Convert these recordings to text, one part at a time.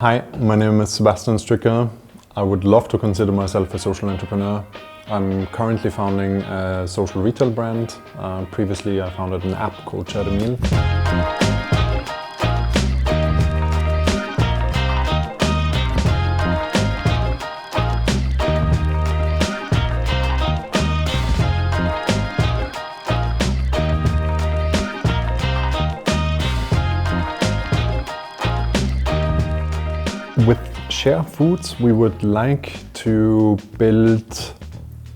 Hi, my name is Sebastian Stricker. I would love to consider myself a social entrepreneur. I'm currently founding a social retail brand. Previously, I founded an app called Share the Meal. With Share Foods, we would like to build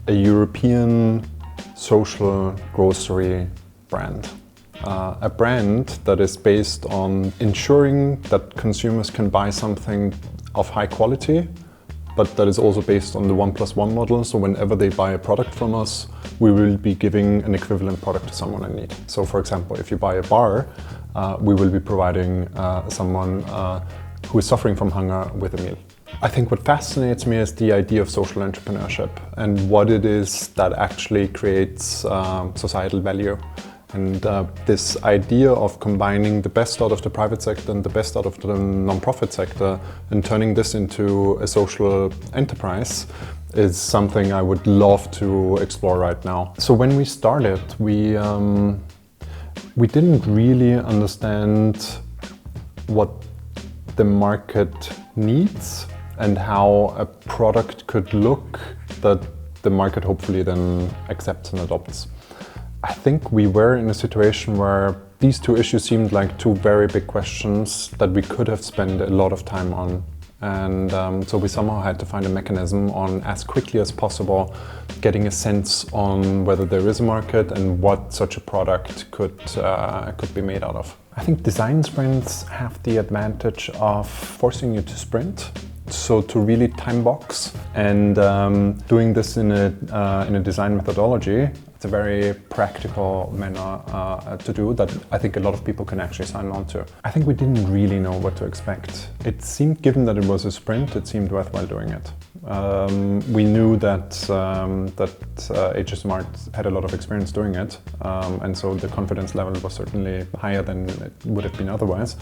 a European social grocery brand. A brand that is based on ensuring that consumers can buy something of high quality, but that is also based on the 1+1 model. So whenever they buy a product from us, we will be giving an equivalent product to someone in need. So for example, if you buy a bar, we will be providing someone who is suffering from hunger with a meal. I think what fascinates me is the idea of social entrepreneurship and what it is that actually creates societal value. And this idea of combining the best out of the private sector and the best out of the non-profit sector and turning this into a social enterprise is something I would love to explore right now. So when we started, we didn't really understand what the market needs and how a product could look that the market hopefully then accepts and adopts. I think we were in a situation where these two issues seemed like two very big questions that we could have spent a lot of time on. And so we somehow had to find a mechanism on, as quickly as possible, getting a sense on whether there is a market and what such a product could be made out of. I think design sprints have the advantage of forcing you to sprint, so to really time box, and doing this in a design methodology. It's a very practical manner to do that I think a lot of people can actually sign on to. I think we didn't really know what to expect. It seemed, given that it was a sprint, it seemed worthwhile doing it. We knew that Aj&Smart had a lot of experience doing it, and so the confidence level was certainly higher than it would have been otherwise.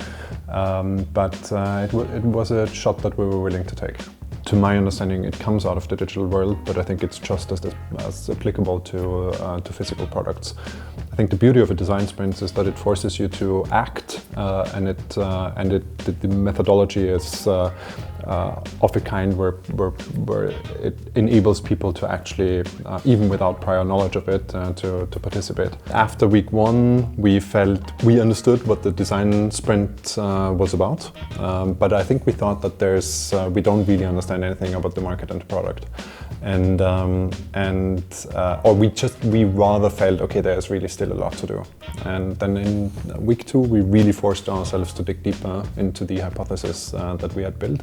But it was a shot that we were willing to take. To my understanding, it comes out of the digital world, but I think it's just as applicable to physical products. I think the beauty of a design sprint is that it forces you to act, and the methodology is of a kind where it enables people to actually, even without prior knowledge of it, to participate. After week one, we felt we understood what the design sprint was about, but I think we thought that we don't really understand anything about the market and the product, or we rather felt, okay, there's really still a lot to do. And then in week two, we really forced ourselves to dig deeper into the hypothesis that we had built.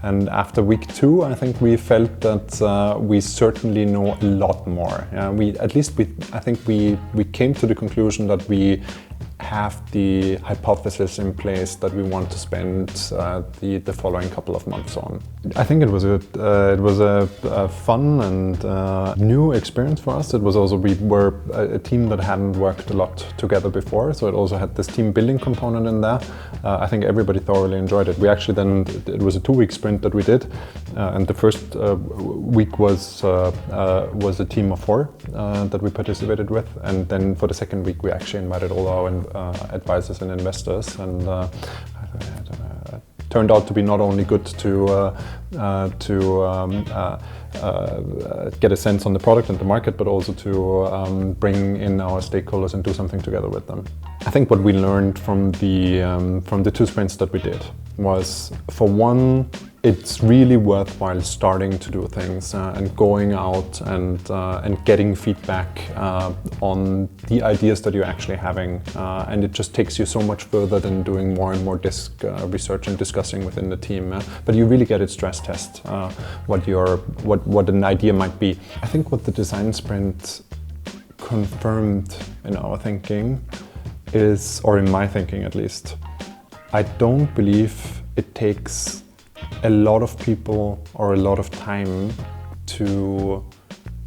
And after week two, I think we felt that we certainly know a lot more. I think we came to the conclusion that we have the hypothesis in place that we want to spend the following couple of months on. I think it was a fun and new experience for us. It was also, we were a team that hadn't worked a lot together before, so it also had this team building component in there. I think everybody thoroughly enjoyed it. We actually it was a 2-week sprint that we did, and the first week was a team of 4 that we participated with, and then for the second week we actually invited all our advisors and investors, and it turned out to be not only good to get a sense on the product and the market, but also to bring in our stakeholders and do something together with them. I think what we learned from the 2 sprints that we did was, for one, it's really worthwhile starting to do things and going out and getting feedback on the ideas that you're actually having, and it just takes you so much further than doing more and more research and discussing within the team. But you really get it stress test what an idea might be. I think what the design sprint confirmed in our thinking is, or in my thinking at least, I don't believe it takes a lot of people or a lot of time to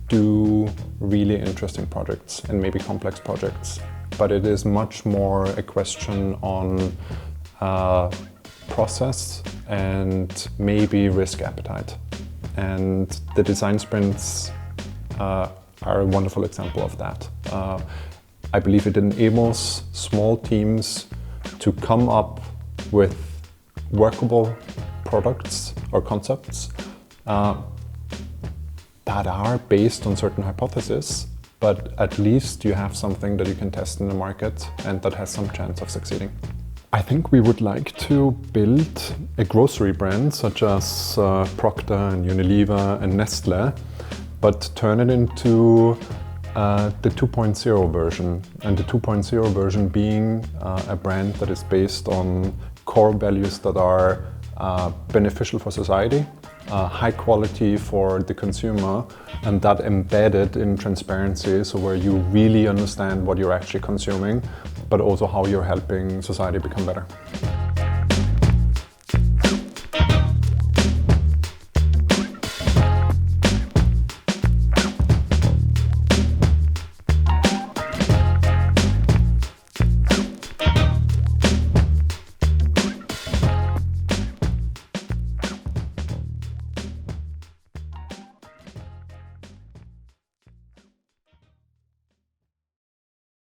do really interesting projects and maybe complex projects, but it is much more a question on process and maybe risk appetite. And the design sprints are a wonderful example of that. I believe it enables small teams to come up with workable products or concepts that are based on certain hypotheses, but at least you have something that you can test in the market and that has some chance of succeeding. I think we would like to build a grocery brand such as Procter and Unilever and Nestle, but turn it into the 2.0 version. And the 2.0 version being a brand that is based on core values that are beneficial for society, high quality for the consumer, and that embedded in transparency, so where you really understand what you're actually consuming, but also how you're helping society become better.